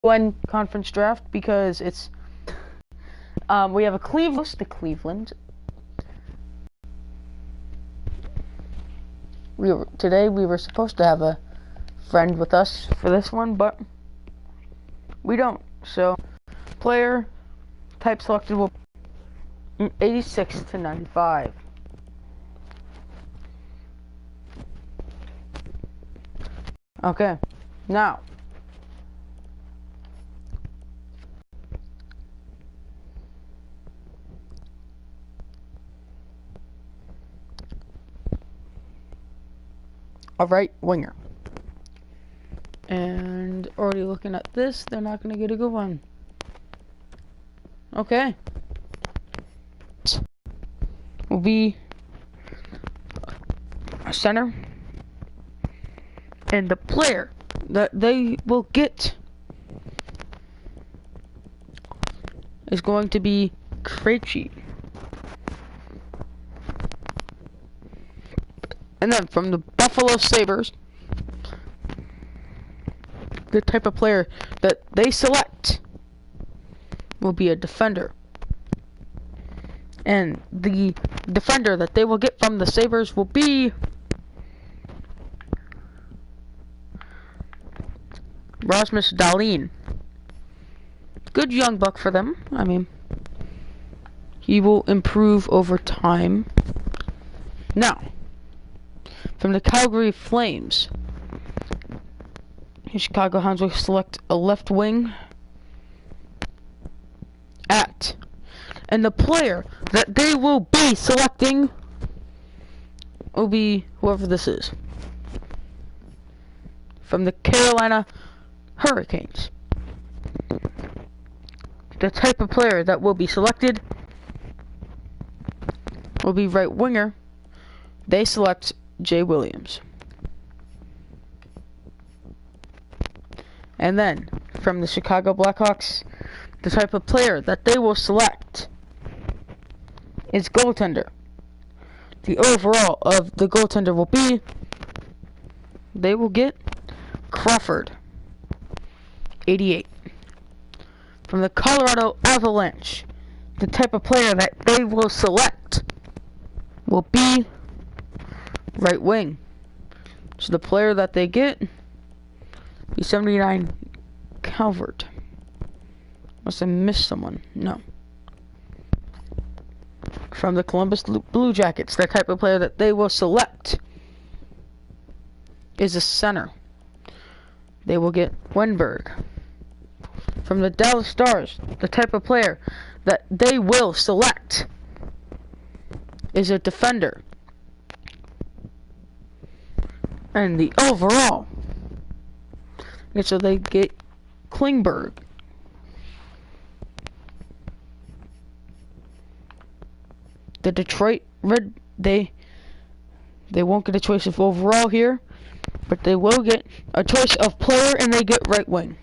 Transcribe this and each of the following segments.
UN conference draft because it's we have a Cleveland. Today we were supposed to have a friend with us for this one, but we don't. So player type selected will 86 to 95. Okay, now a right winger. And already looking at this, they're not going to get a good one. Okay. Will be a center. And the player that they will get is going to be Krejci. And then from the Buffalo Sabres, the type of player that they select will be a defender. And the defender that they will get from the Sabres will be Rasmus Dahlin. Good young buck for them. I mean, he will improve over time. Now, from the Calgary Flames, the Chicago Hounds will select a left wing and the player that they will be selecting will be whoever this is. From the Carolina Hurricanes, the type of player that will be selected will be right winger. They select Jay Williams. And then, from the Chicago Blackhawks, the type of player that they will select is goaltender. The overall of the goaltender will be, they will get Crawford, 88. From the Colorado Avalanche, the type of player that they will select will be right wing. So the player that they get be 79, Calvert. Must have missed someone. No. From the Columbus Blue Jackets, the type of player that they will select is a center. They will get Wenberg. From the Dallas Stars, the type of player that they will select is a defender. And the overall, okay, so they get Klingberg. The Detroit Red, they won't get a choice of overall here, but they will get a choice of player, and they get right wing.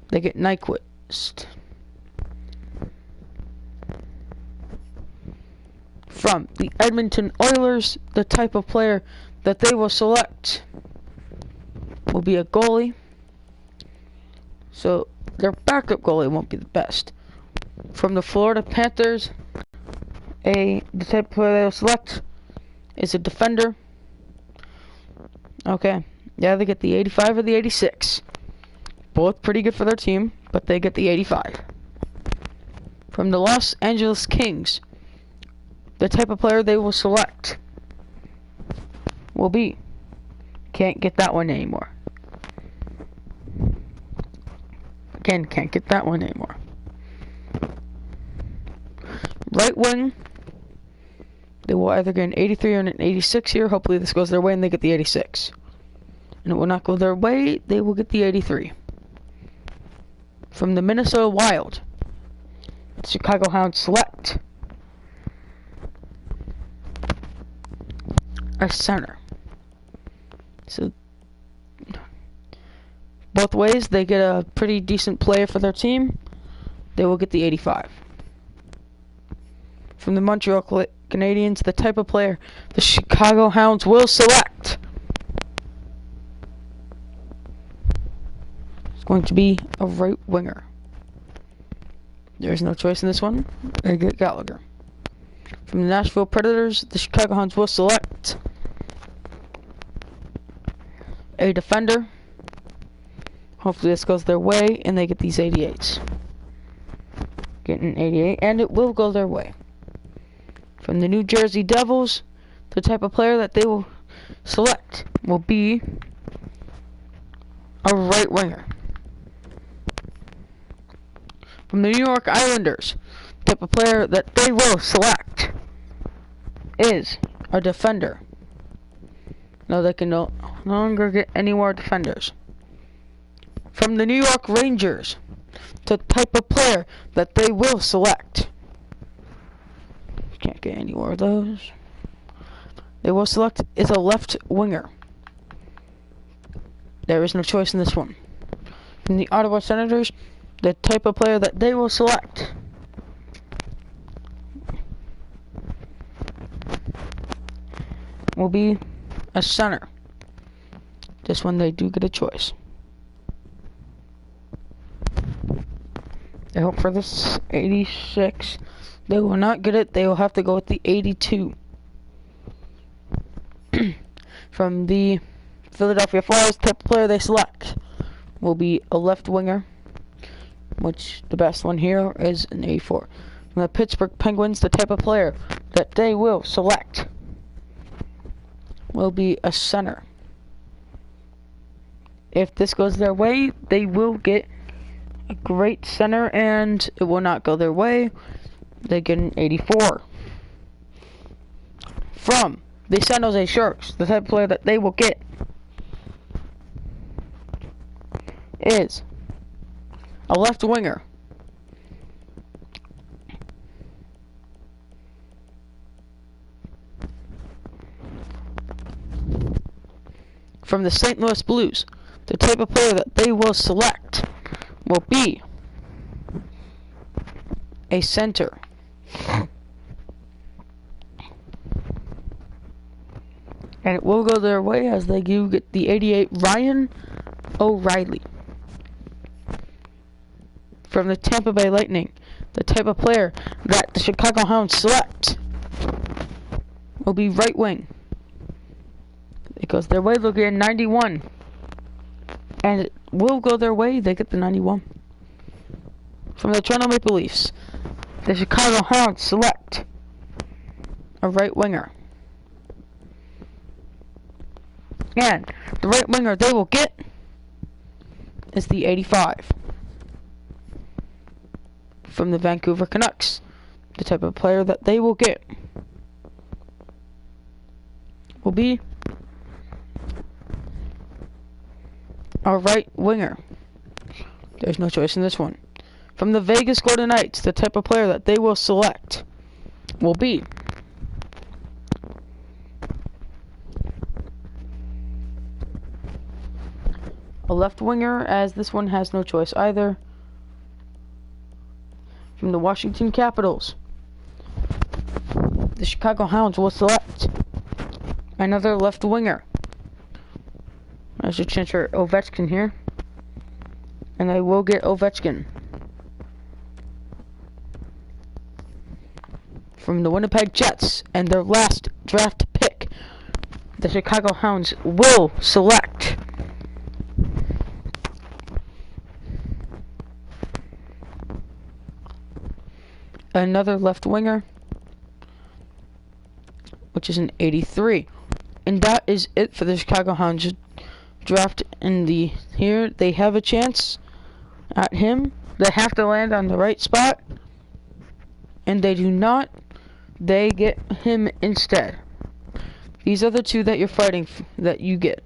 They get Nyquist. From the Edmonton Oilers, the type of player that they will select will be a goalie. So their backup goalie won't be the best. From the Florida Panthers, the type of player they will select is a defender. Okay, yeah, they get the 85 or the 86. Both pretty good for their team, but they get the 85. From the Los Angeles Kings, the type of player they will select will be, can't get that one anymore. Again, can't get that one anymore. Right wing, they will either get an 83 or an 86 here. Hopefully this goes their way and they get the 86. And it will not go their way, they will get the 83. From the Minnesota Wild, the Chicago Hounds select a center. So both ways, they get a pretty decent player for their team. They will get the 85. From the Montreal Canadiens, the type of player the Chicago Hounds will select going to be a right winger. There's no choice in this one. I get Gallagher. From the Nashville Predators, the Chicago Hounds will select a defender. Hopefully this goes their way and they get these 88s. Get an 88, and it will go their way. From the New Jersey Devils, the type of player that they will select will be a right winger. From the New York Islanders, the type of player that they will select is a defender. No, they can no longer get any more defenders. From the New York Rangers, the type of player that they will select. Can't get any more of those. They will select is a left winger. There is no choice in this one. From the Ottawa Senators, the type of player that they will select will be a center. This one they do get a choice. I hope for this 86. They will not get it. They will have to go with the 82. From the Philadelphia Flyers, the type of player they select will be a left winger, which the best one here is an 84. From the Pittsburgh Penguins, the type of player that they will select will be a center. If this goes their way, they will get a great center, and it will not go their way. They get an 84. From the San Jose Sharks, the type of player that they will get is a left winger. From the St. Louis Blues, the type of player that they will select will be a center. And it will go their way as they do get the 88, Ryan O'Reilly. From the Tampa Bay Lightning, the type of player that the Chicago Hounds select will be right wing. It goes their way, they'll get a 91. And it will go their way, they get the 91. From the Toronto Maple Leafs, the Chicago Hounds select a right winger. And the right winger they will get is the 85. From the Vancouver Canucks, the type of player that they will get will be a right winger. There's no choice in this one. From the Vegas Golden Knights, the type of player that they will select will be a left winger, as this one has no choice either. From the Washington Capitals, the Chicago Hounds will select another left winger. There's a chance for Ovechkin here, and I will get Ovechkin. From the Winnipeg Jets, and their last draft pick, the Chicago Hounds will select another left winger, which is an 83. And that is it for the Chicago Hounds draft. In the here they have a chance at him. They have to land on the right spot, and they do not. They get him instead. These are the two that you're fighting that you get.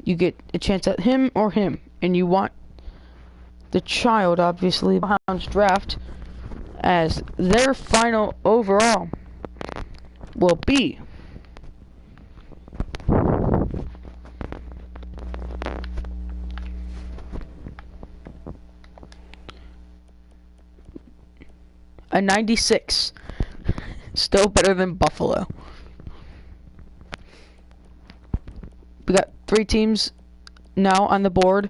You get a chance at him or him, and you want the child, obviously, the Hounds draft as their final overall will be a 96. Still better than Buffalo. We got 3 teams now on the board.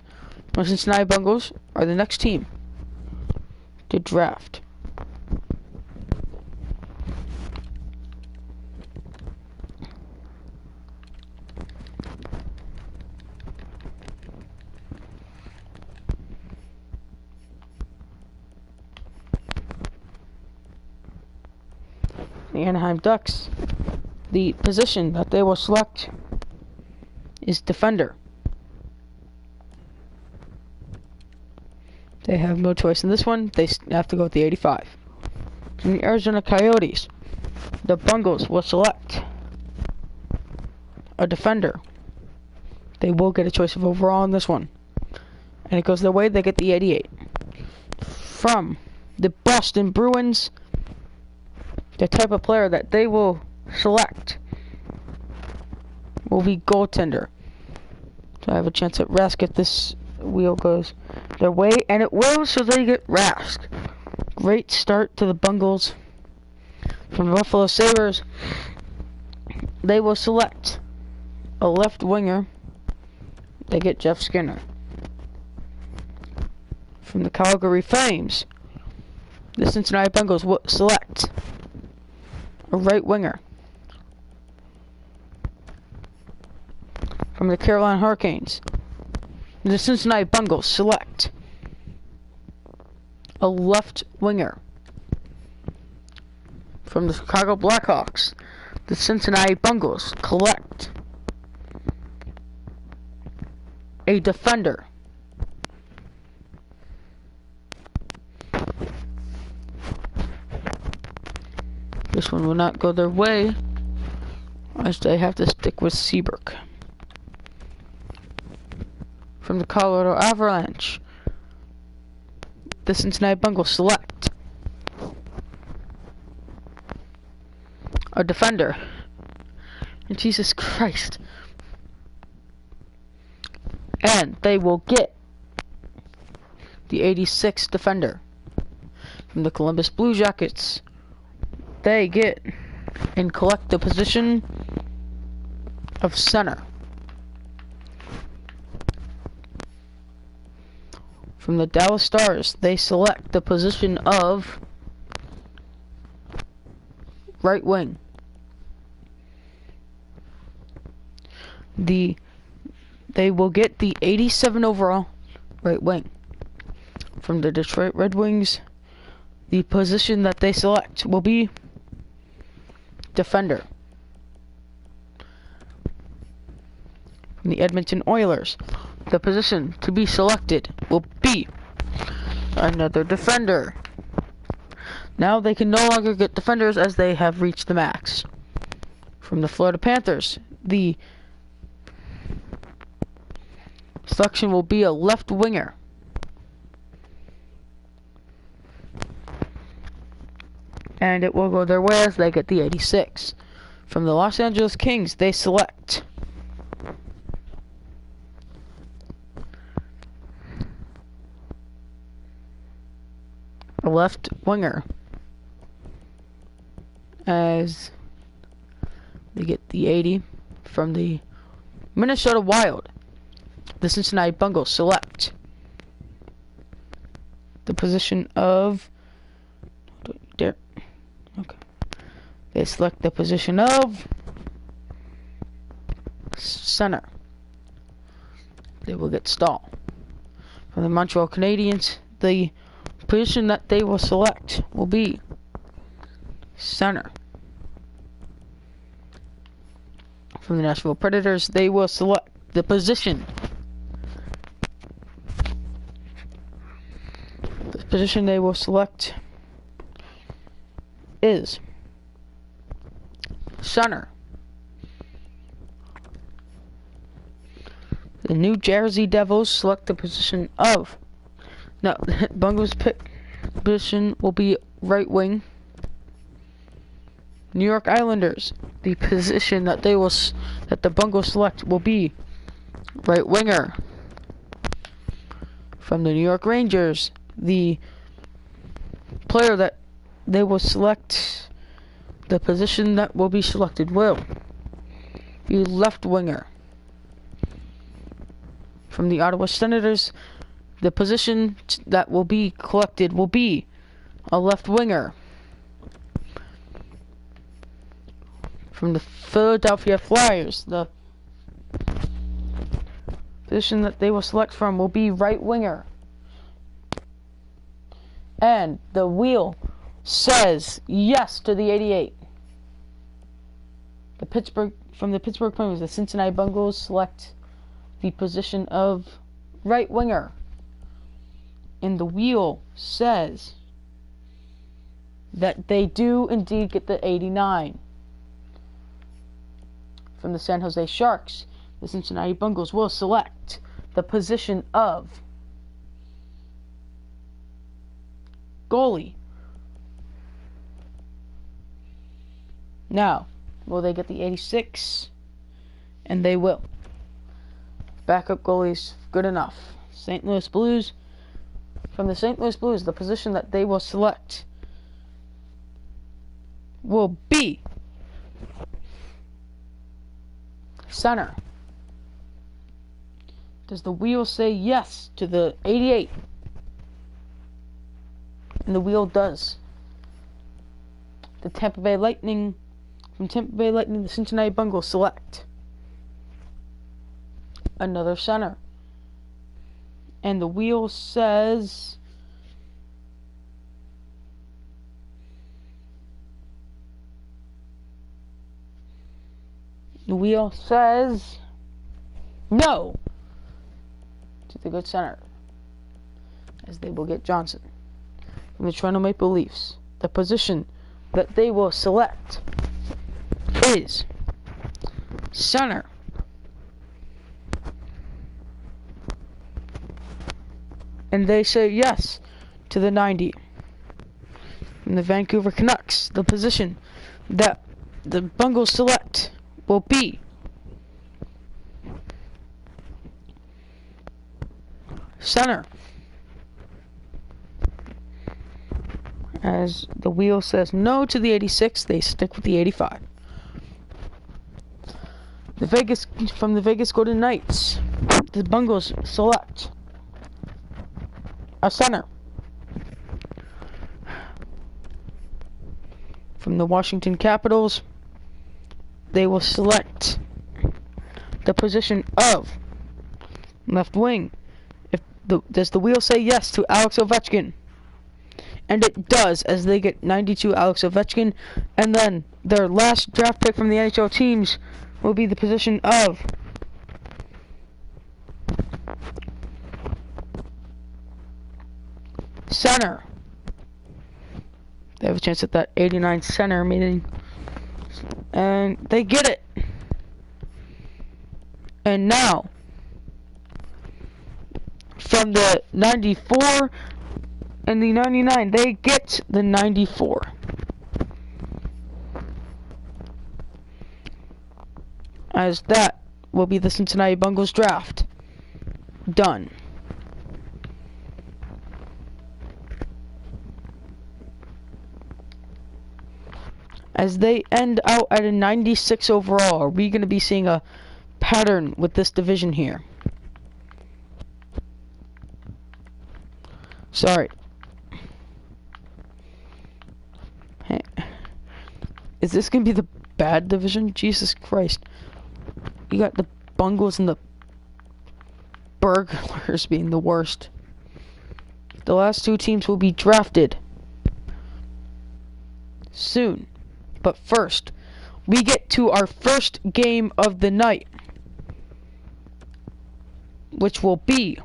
The Cincinnati Bungles are the next team to draft. The Anaheim Ducks, the position that they will select is defender. They have no choice in this one. They have to go with the 85. From the Arizona Coyotes, the Bungles will select a defender. They will get a choice of overall in this one. And it goes their way, they get the 88. From the Boston Bruins, the type of player that they will select will be goaltender. So I have a chance at Rask if this wheel goes their way, and it will, so they get Rask. Great start to the Bungles. From the Buffalo Sabres, they will select a left winger. They get Jeff Skinner. From the Calgary Flames, the Cincinnati Bengals will select a right winger. From the Carolina Hurricanes, the Cincinnati Bengals select a left winger. From the Chicago Blackhawks, the Cincinnati Bengals collect a defender. This one will not go their way, as they have to stick with Seabrook. From the Colorado Avalanche, the Cincinnati Bengals select a defender. And Jesus Christ. And they will get the 86 defender. From the Columbus Blue Jackets, they get and collect the position of center. From the Dallas Stars, they select the position of right wing. They will get the 87 overall right wing. From the Detroit Red Wings, the position that they select will be defender. From the Edmonton Oilers, the position to be selected will be another defender. Now they can no longer get defenders as they have reached the max. From the Florida Panthers, the selection will be a left winger. And it will go their way as they get the 86. From the Los Angeles Kings, they select a left winger, as they get the 80. From the Minnesota Wild, the Cincinnati Bengals select the position of they select the position of center. They will get Stahl. From the Montreal Canadiens, the position that they will select will be center. From the Nashville Predators, they will select the position. The position they will select is center. The New Jersey Devils select the position of the Bungles pick position will be right wing. New York Islanders, the position that the Bungles select will be right winger. From the New York Rangers, the player that they will select, the position that will be selected will be left winger. From the Ottawa Senators, The position that will be collected will be a left winger from the Philadelphia Flyers. The position that they will select from will be right winger. And the wheel says yes to the 88. From the Pittsburgh Penguins, the Cincinnati Bungles select the position of right winger. And the wheel says that they do indeed get the 89. From the San Jose Sharks, the Cincinnati Bungles will select the position of goalie. Now, will they get the 86? And they will. Backup goalies, good enough. St. Louis Blues. From the St. Louis Blues, the position that they will select will be center. Does the wheel say yes to the 88? And the wheel does. The Tampa Bay Lightning, from Tampa Bay Lightning, the Cincinnati Bungles select another center. And the wheel says no to the good center, as they will get Johnson. From the Toronto Maple Leafs, the position that they will select is center. And they say yes to the 90. From the Vancouver Canucks, the position that the Bungles select will be center. As the wheel says no to the 86, they stick with the 85. From the Vegas Golden Knights, the Bungles select a center. From the Washington Capitals, they will select the position of left wing. Does the wheel say yes to Alex Ovechkin? And it does, as they get 92 Alex Ovechkin. And then their last draft pick from the NHL teams will be the position of center. They have a chance at that 89 center meeting. And they get it. And now, from the 94 and the 99, they get the 94. As that will be the Cincinnati Bungles draft done. As they end out at a 96 overall, are we going to be seeing a pattern with this division here? Sorry. Hey. Is this going to be the bad division? Jesus Christ. You got the Bungles and the Burglars being the worst. The last two teams will be drafted soon. But first, we get to our first game of the night, which will be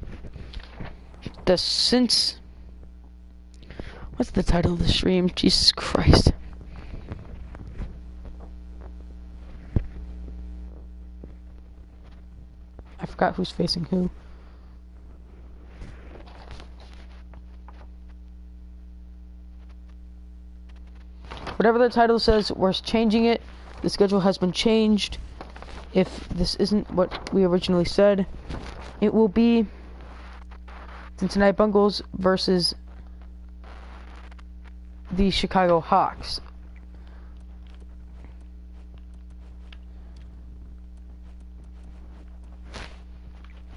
the What's the title of the stream? Jesus Christ. I forgot who's facing who. Whatever the title says, we're changing it. The schedule has been changed. If this isn't what we originally said, it will be Cincinnati Bungles versus the Chicago Hawks.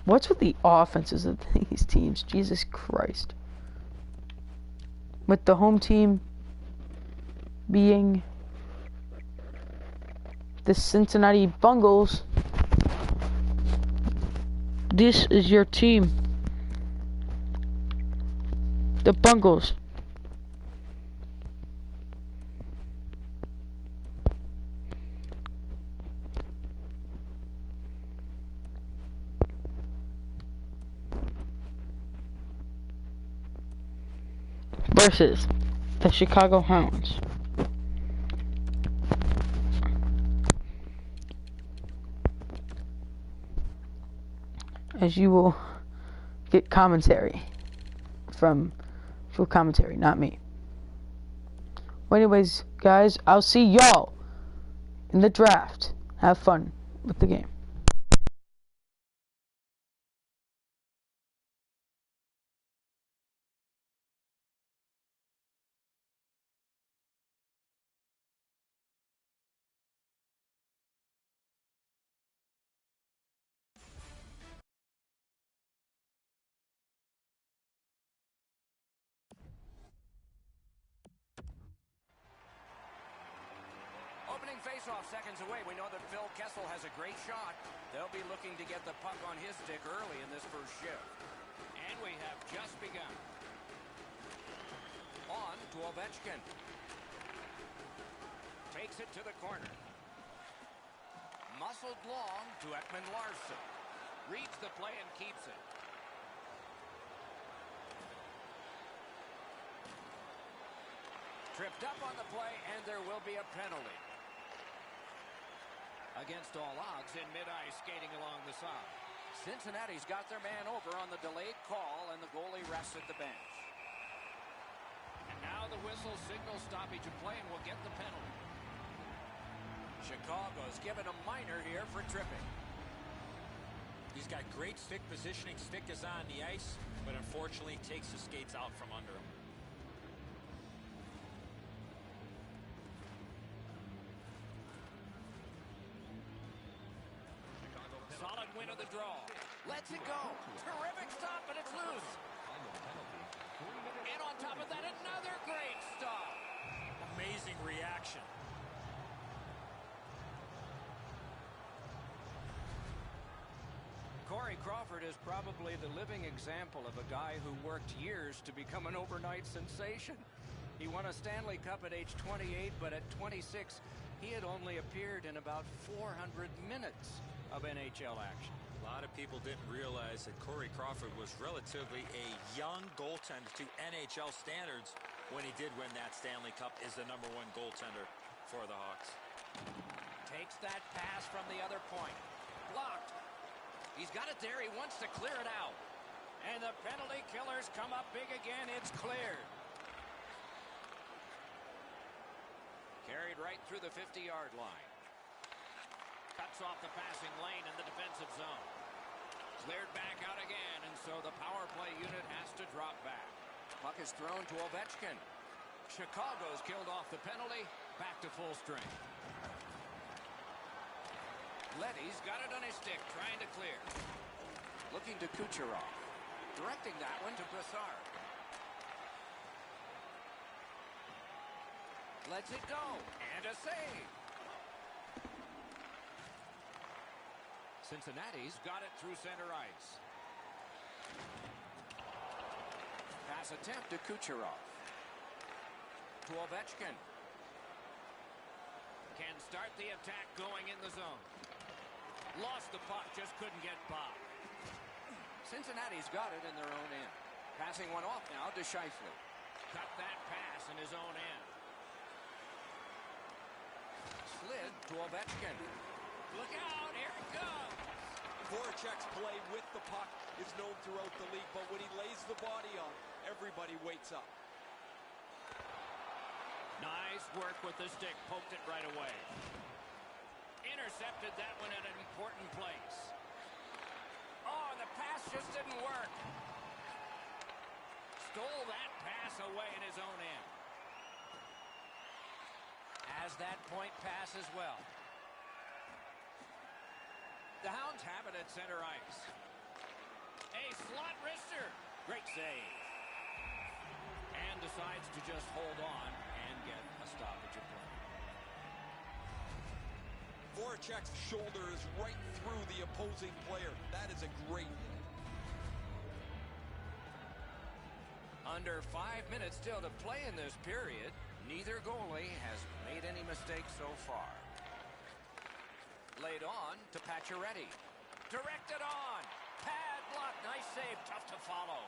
What's with the offenses of these teams? Jesus Christ. With the home team being the Cincinnati Bungles. This is your team. The Bungles. Versus the Chicago Hounds. As you will get commentary from full commentary, not me. Well, anyways, guys, I'll see y'all in the draft. Have fun with the game. Opening face-off seconds away. We know that Phil Kessel has a great shot. They'll be looking to get the puck on his stick early in this first shift. And we have just begun. On to Ovechkin. Takes it to the corner. Muscled long to Ekman Larsson. Reads the play and keeps it. Tripped up on the play, and there will be a penalty. Against all odds in mid-ice, skating along the side. Cincinnati's got their man over on the delayed call, and the goalie rests at the bench. And now the whistle signals stoppage of play and will get the penalty. Chicago's given a minor here for tripping. He's got great stick positioning. Stick is on the ice, but unfortunately takes the skates out from under him. Solid win of the draw. Lets it go. Terrific stop, and it's loose. And on top of that, another great stop. Amazing reaction. Corey Crawford is probably the living example of a guy who worked years to become an overnight sensation. He won a Stanley Cup at age 28, but at 26, he had only appeared in about 400 minutes of NHL action. A lot of people didn't realize that Corey Crawford was relatively a young goaltender to NHL standards when he did win that Stanley Cup as the #1 goaltender for the Hawks. Takes that pass from the other point. Blocked. He's got it there. He wants to clear it out. And the penalty killers come up big again. It's cleared. Carried right through the 50-yard line. Cuts off the passing lane in the defensive zone. Cleared back out again, and so the power play unit has to drop back. Puck is thrown to Ovechkin. Chicago's killed off the penalty. Back to full strength. Letty's got it on his stick, trying to clear. Looking to Kucherov. Directing that one to Brassard. Lets it go, and a save. Cincinnati's got it through center ice. Pass attempt to Kucherov. To Ovechkin. Can start the attack going in the zone. Lost the puck, just couldn't get by. Cincinnati's got it in their own end. Passing one off now to Scheifele. Cut that pass in his own end. Slid to Ovechkin. Look out, here it comes. Voracek's play with the puck is known throughout the league, but when he lays the body on, everybody wakes up. Nice work with the stick, poked it right away. Intercepted that one at an important place. Oh, and the pass just didn't work. Stole that pass away in his own end. Has that point pass as well. The Hounds have it at center ice. A slot wrister. Great save. And decides to just hold on and get a stoppage of play. Voracek's shoulder is right through the opposing player. That is a great hit. Under 5 minutes still to play in this period. Neither goalie has made any mistakes so far. Laid on to Pacioretty. Directed on. Pad block. Nice save. Tough to follow.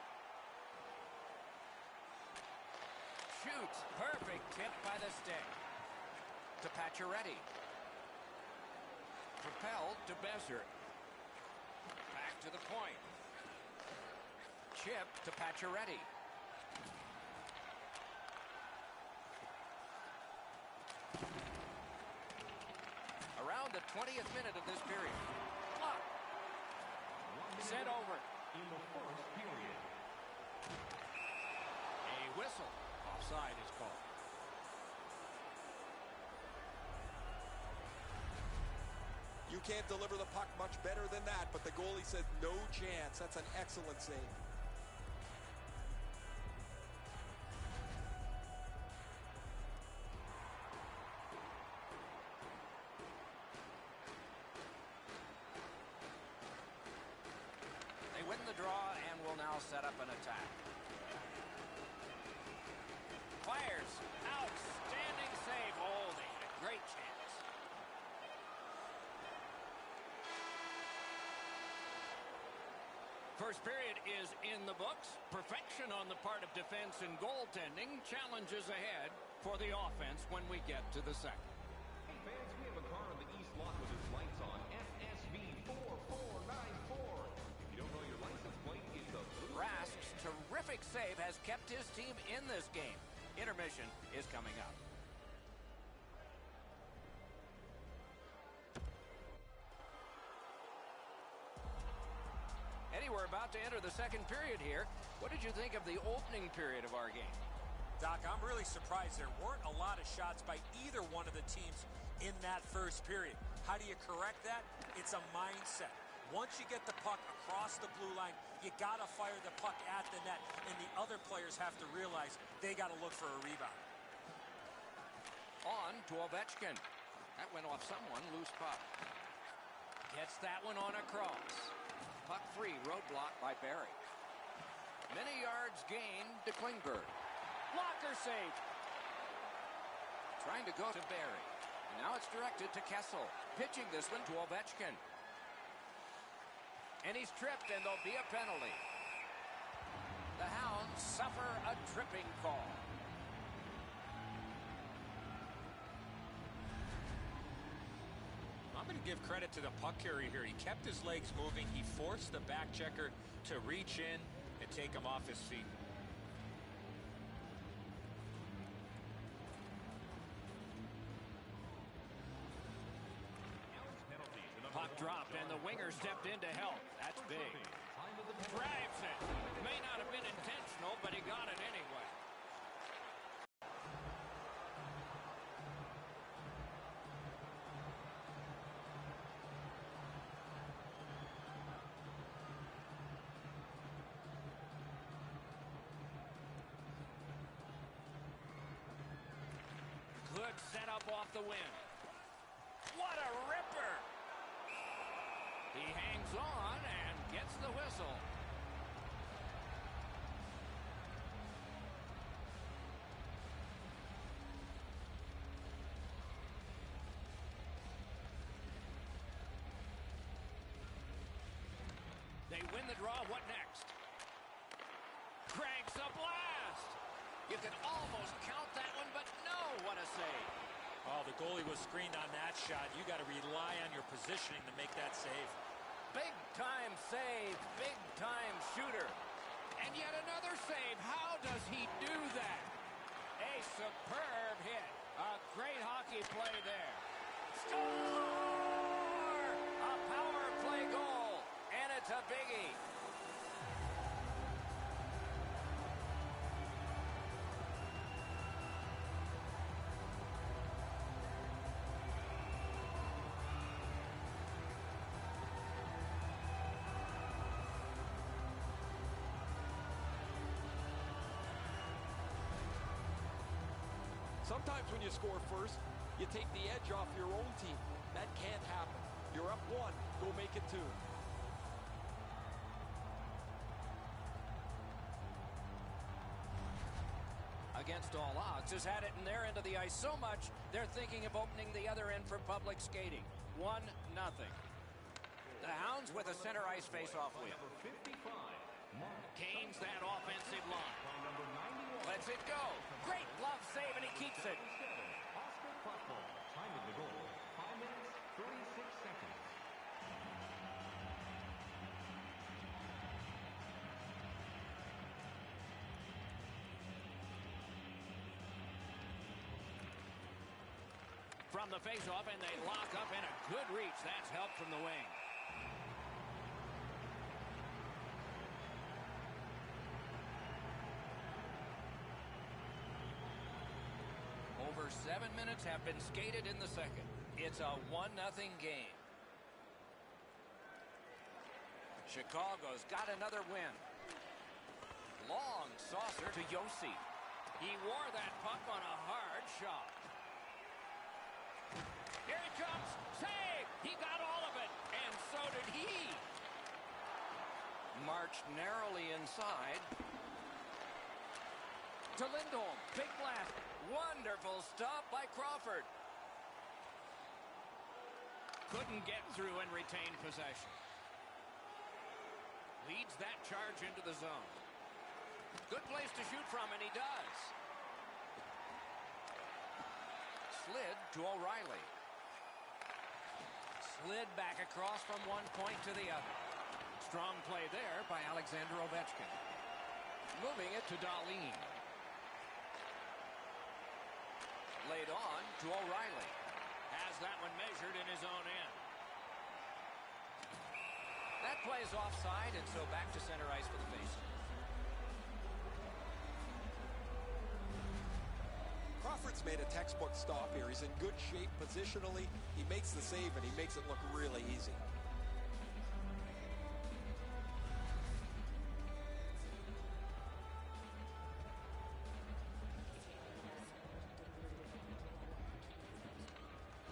Shoots. Perfect tip by the stick. To Pacioretty. Propelled to Besser. Back to the point. Chip to Pacioretty. Around the 20th minute of this period. Block. Sent over. In the first period. A whistle. Offside is called. You can't deliver the puck much better than that, but the goalie says no chance. That's an excellent save. They win the draw and will now set up an attack. Fires. Outstanding save. Oh, they had a great chance. First period is in the books. Perfection on the part of defense and goaltending. Challenges ahead for the offense when we get to the second. Hey fans, we have a car in the east lot with its lights on. FSV 4494. If you don't know your license plate, it's a blue. Rask's terrific save has kept his team in this game. Intermission is coming up. Eddie, we're about to enter the second period here. What did you think of the opening period of our game? Doc, I'm really surprised there weren't a lot of shots by either one of the teams in that first period. How do you correct that? It's a mindset. Once you get the puck across the blue line, you got to fire the puck at the net, and the other players have to realize they got to look for a rebound. On to Ovechkin. That went off someone, loose puck. Gets that one on a cross. Puck free, roadblock by Barry. Many yards gained to Klingberg. Blocker save. Trying to go to Barry. And now it's directed to Kessel. Pitching this one to Ovechkin. And he's tripped, and there'll be a penalty. The Hounds suffer a tripping call. I'm going to give credit to the puck carrier here. He kept his legs moving. He forced the back checker to reach in and take him off his feet. Puck dropped, and the winger stepped in to help. That's big. Drives it. May not have been intentional, but he got it anyway. Good setup off the wing. What a ripper! He hangs on and gets the whistle. They win the draw. What next? Cranks a blast. You could almost count that one, but no, what a save. Oh, the goalie was screened on that shot. You got to rely on your positioning to make that save. Big-time save, big-time shooter. And yet another save. How does he do that? A superb hit. A great hockey play there. Score! A power play goal. And it's a biggie. Sometimes when you score first, you take the edge off your own team. That can't happen. You're up 1, go make it 2. Against all odds, has had it in their end of the ice so much, they're thinking of opening the other end for public skating. 1-0. The Hounds with a center ice face-off win. Gains that offensive line. Lets it go. Great glove save, and he keeps it. Time of the goal, 5 minutes, 36 seconds. From the face-off, and they lock up in a good reach. That's help from the wing. Over 7 minutes have been skated in the second. It's a 1-0 game. Chicago's got another win. Long saucer to Yossi. He wore that puck on a hard shot. Here he comes. Save! He got all of it, and so did he. Marched narrowly inside. To Lindholm. Big blast. Wonderful stop by Crawford. Couldn't get through and retain possession. Leads that charge into the zone. Good place to shoot from, and he does. Slid to O'Reilly. Slid back across from one point to the other. Strong play there by Alexander Ovechkin. Moving it to Dahlin. Laid on to O'Reilly. Has that one measured in his own end. That play's offside, and so back to center ice for the face. Crawford's made a textbook stop here. He's in good shape positionally. He makes the save, and he makes it look really easy.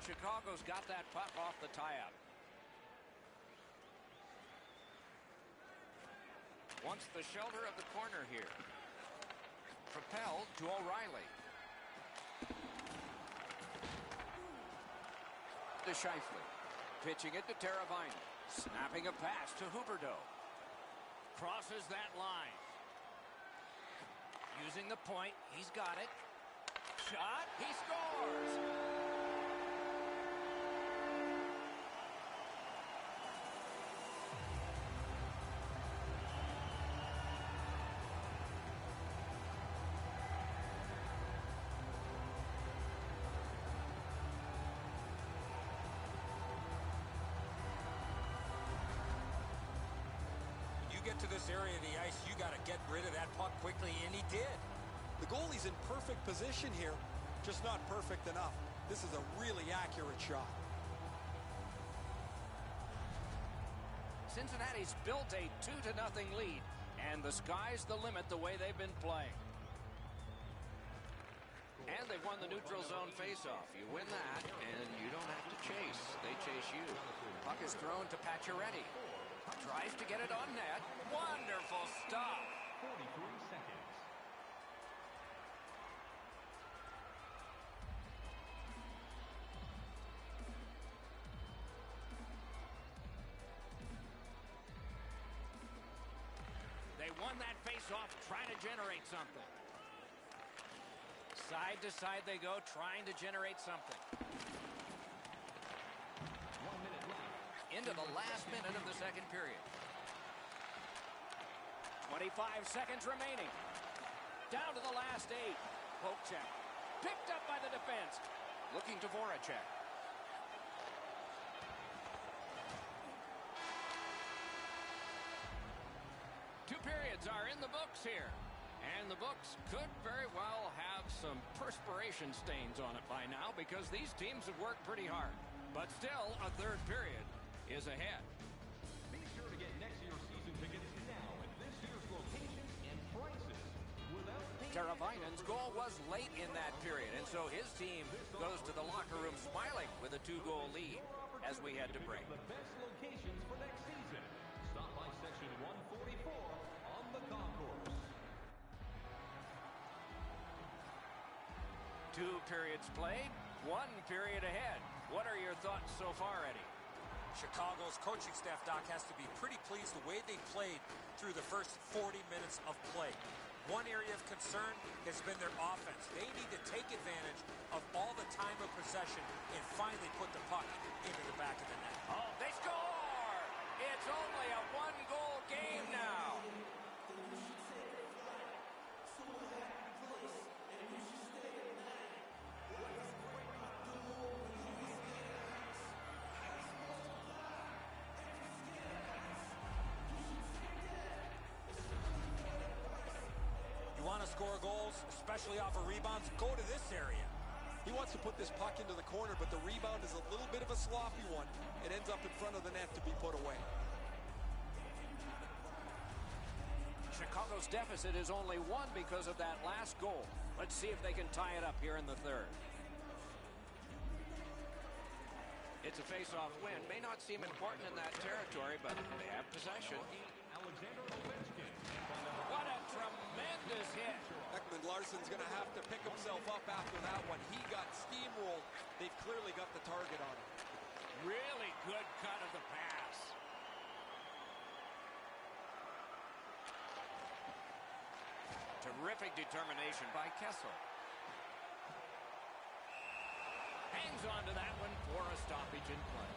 Chicago's got that puck off the tie-up. Wants the shelter of the corner here. Propelled to O'Reilly. To Scheifele. Pitching it to Teravainen. Snapping a pass to Huberdeau. Crosses that line. Using the point. He's got it. Shot. He scores! Get to this area of the ice, you got to get rid of that puck quickly, and he did. The goalie's in perfect position here, just not perfect enough. This is a really accurate shot. Cincinnati's built a 2-0 lead, and the sky's the limit the way they've been playing. And they've won the neutral zone faceoff. You win that, and you don't have to chase. They chase you. Puck is thrown to Pacioretty. Tries to get it on net. Wonderful stop. 43 seconds. They won that face-off trying to generate something. Side to side they go, trying to generate something. 1 minute left. Into the last minute of the second period. 25 seconds remaining. Down to the last 8. Poke check. Picked up by the defense. Looking to Voracek. Two periods are in the books here. And the books could very well have some perspiration stains on it by now because these teams have worked pretty hard. But still, a third period is ahead. Be sure to get next year's season tickets now at this year's locations and prices without paying Teravainen's goal was late in that period, and so his team goes to the locker room smiling with a 2-goal lead as we head to break. The best locations for next season. Stop by section 144 on the concourse. 2 periods played, 1 period ahead. What are your thoughts so far, Eddie? Chicago's coaching staff, Doc, has to be pretty pleased the way they played through the first 40 minutes of play. One area of concern has been their offense. They need to take advantage of all the time of possession and finally put the puck into the back of the net. Oh, they score! It's only a 1-goal game now. You want to score goals, especially off of rebounds, go to this area. He wants to put this puck into the corner, but the rebound is a little bit of a sloppy one. It ends up in front of the net to be put away. Chicago's deficit is only 1 because of that last goal. Let's see if they can tie it up here in the third. It's a face-off win. May not seem important in that territory, but they have possession. What a tremendous hit. Ekman Larsson's going to have to pick himself up after that one. He got steamrolled. They've clearly got the target on him. Really good cut of the pass. Terrific determination by Kessel. Hangs on to that one for a stoppage in play.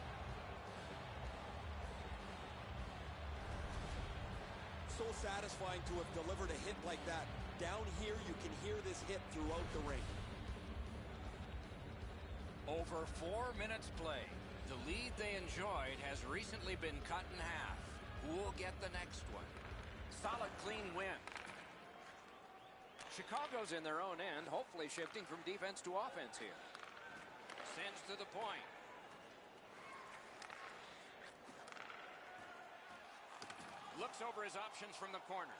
So satisfying to have delivered a hit like that. Down here, you can hear this hit throughout the rink. Over 4 minutes played. The lead they enjoyed has recently been cut in half. Who will get the next one? Solid, clean win. Chicago's in their own end, hopefully shifting from defense to offense here. Sends to the point. Looks over his options from the corner.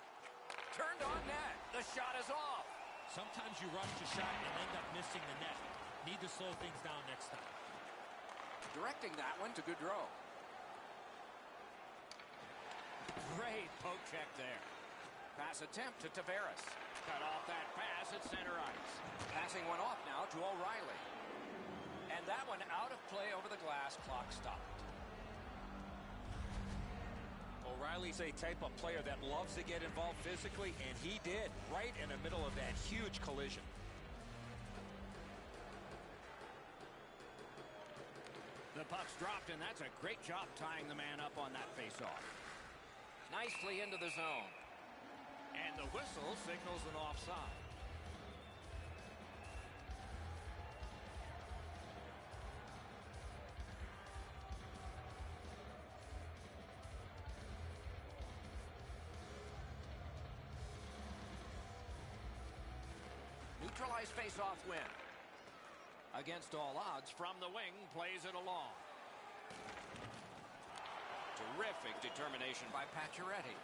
Turned on net. The shot is off. Sometimes you rush the shot and end up missing the net. Need to slow things down next time. Directing that one to Gaudreau. Great poke check there. Pass attempt to Tavares. Cut off that pass at center ice. Passing one off now to O'Reilly. And that one out of play over the glass. Clock stopped. O'Reilly's a type of player that loves to get involved physically, and he did right in the middle of that huge collision. The puck's dropped, and that's a great job tying the man up on that faceoff. Nicely into the zone. And the whistle signals an offside. Neutralized face-off win. Against all odds, from the wing, plays it along. Terrific determination by Pacioretty.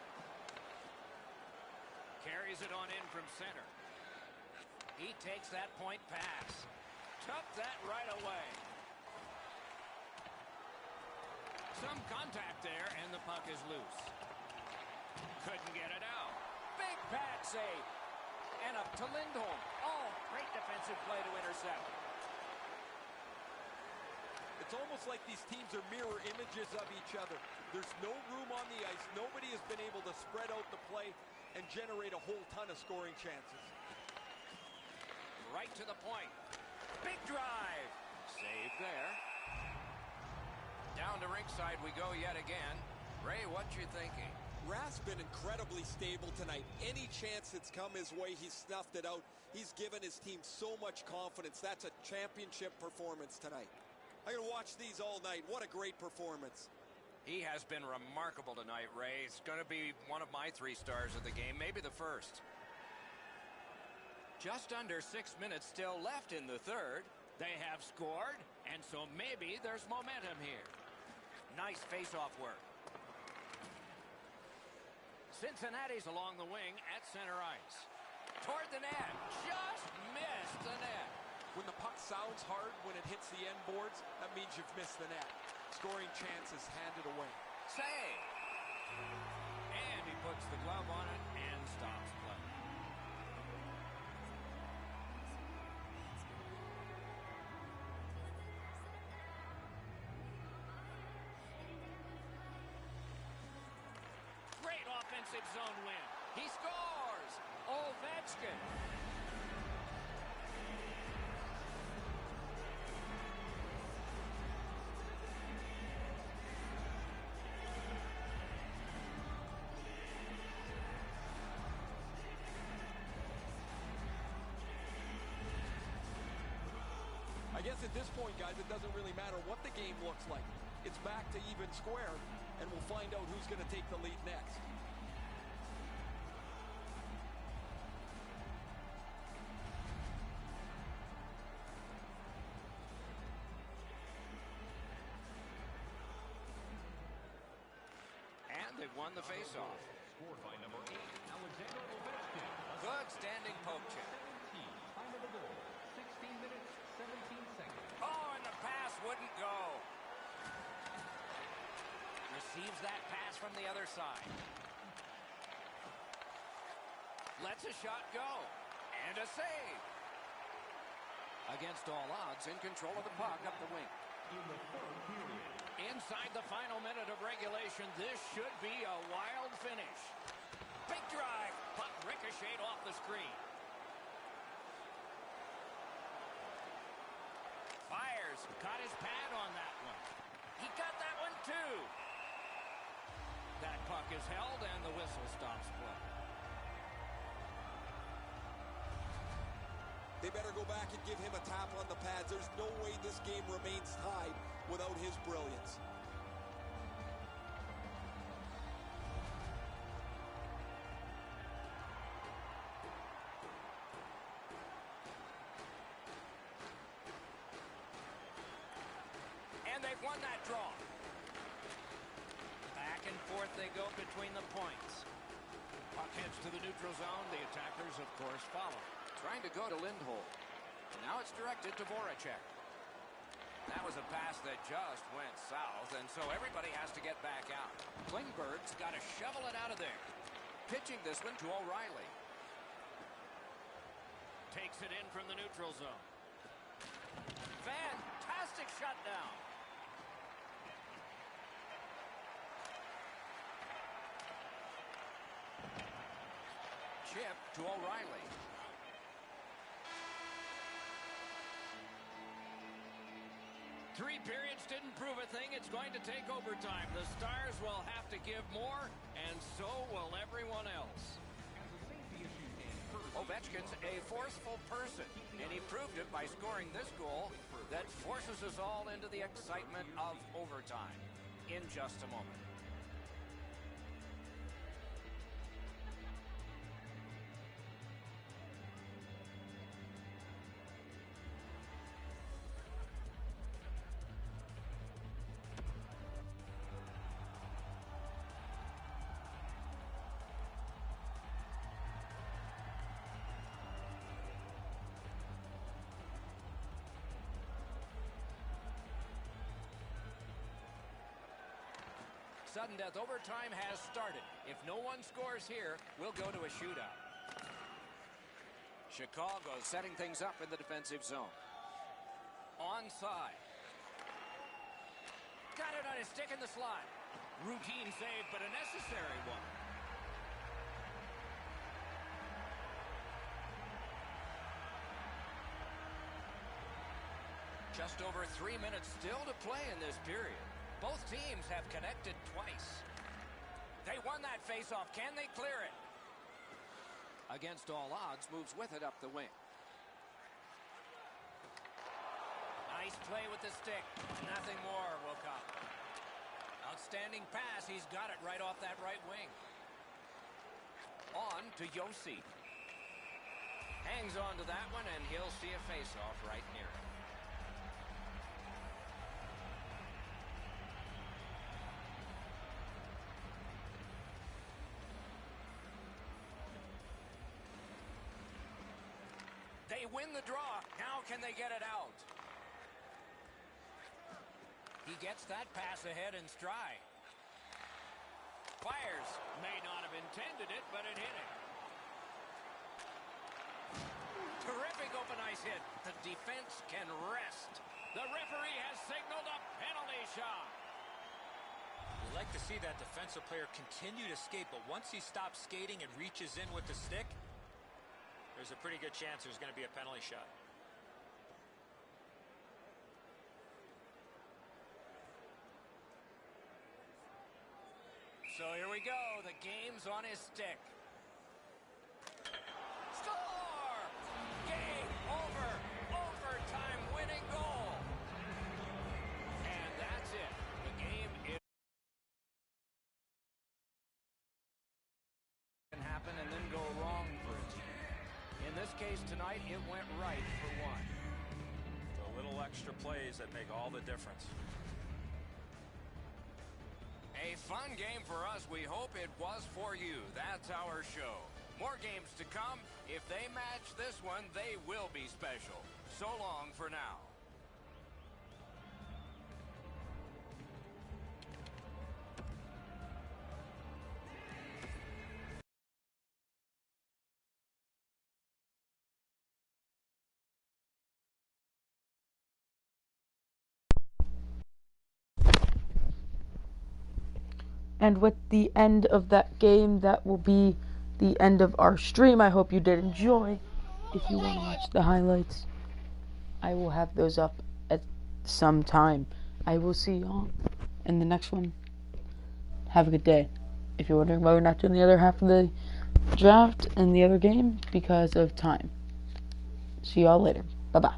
Carries it on in from center. He takes that point pass. Took that right away. Some contact there, and the puck is loose. Couldn't get it out. Big pad save. And up to Lindholm. Oh, great defensive play to intercept. It's almost like these teams are mirror images of each other. There's no room on the ice. Nobody has been able to spread out the play and generate a whole ton of scoring chances. Right to the point. Big drive. Saved there. Down to rinkside we go yet again. Ray, what you thinking? Rath's been incredibly stable tonight. Any chance that's come his way, he's snuffed it out. He's given his team so much confidence. That's a championship performance tonight. I'm going to watch these all night. What a great performance. He has been remarkable tonight, Ray. It's going to be one of my 3 stars of the game, maybe the first. Just under 6 minutes still left in the third. They have scored, and so maybe there's momentum here. Nice face-off work. Cincinnati's along the wing at center ice. toward the net. Just missed the net. When the puck sounds hard when it hits the end boards, that means you've missed the net. Scoring chances handed away. Save. And he puts the glove on it and stops play. Great offensive zone win. He scores. Ovechkin. I guess at this point, guys, it doesn't really matter what the game looks like. It's back to even square, and we'll find out who's going to take the lead next. And they've won the faceoff. Scored by number 8, Alexander Ovechkin. Good standing poke check. 17. Time of the goal, 16 minutes, 17 seconds. Oh, and the pass wouldn't go. Receives that pass from the other side. Lets a shot go. And a save. Against all odds, in control of the puck up the wing. In the third period. Inside the final minute of regulation, this should be a wild finish. Big drive. Puck ricocheted off the screen. Fires. Caught his pad on that one. He got that one too. That puck is held and the whistle stops play. They better go back and give him a tap on the pads. There's no way this game remains tied without his brilliance. And they've won that draw. Back and forth they go between the points. Puck heads to the neutral zone. The attackers, of course, follow. Trying to go to Lindholm. Now it's directed to Voracek. That was a pass that just went south, and so everybody has to get back out. Klingberg's got to shovel it out of there. Pitching this one to O'Reilly. Takes it in from the neutral zone. Fantastic shutdown. Chip to O'Reilly. Three periods didn't prove a thing. It's going to take overtime. The Stars will have to give more, and so will everyone else. Ovechkin's a forceful person, and he proved it by scoring this goal that forces us all into the excitement of overtime in just a moment. Sudden death overtime has started. If no one scores here, we'll go to a shootout. Chicago setting things up in the defensive zone. Onside. Got it on his stick in the slot. Routine save, but a necessary one. Just over 3 minutes still to play in this period. Both teams have connected twice. They won that faceoff. Can they clear it? Against all odds, moves with it up the wing. Nice play with the stick. Nothing more will come. Outstanding pass. He's got it right off that right wing. On to Yossi. Hangs on to that one, and he'll see a faceoff right near it. win the draw. Now can they get it out? He gets that pass ahead in stride. Fires. May not have intended it, but it hit him. Terrific open ice hit. The defense can rest. The referee has signaled a penalty shot. You like to see that defensive player continue to skate, but once he stops skating and reaches in with the stick, there's a pretty good chance there's going to be a penalty shot. So here we go. The game's on his stick. Score! Game over. Overtime winning goal. And that's it. The game is... can happen and then go wrong for a team. In this case tonight, it went right for one. The little extra plays that make all the difference. A fun game for us. We hope it was for you. That's our show. More games to come. If they match this one, they will be special. So long for now. And with the end of that game, that will be the end of our stream. I hope you did enjoy. If you want to watch the highlights, I will have those up at some time. I will see y'all in the next one. Have a good day. If you're wondering why we're not doing the other half of the draft and the other game, because of time. See y'all later. Bye-bye.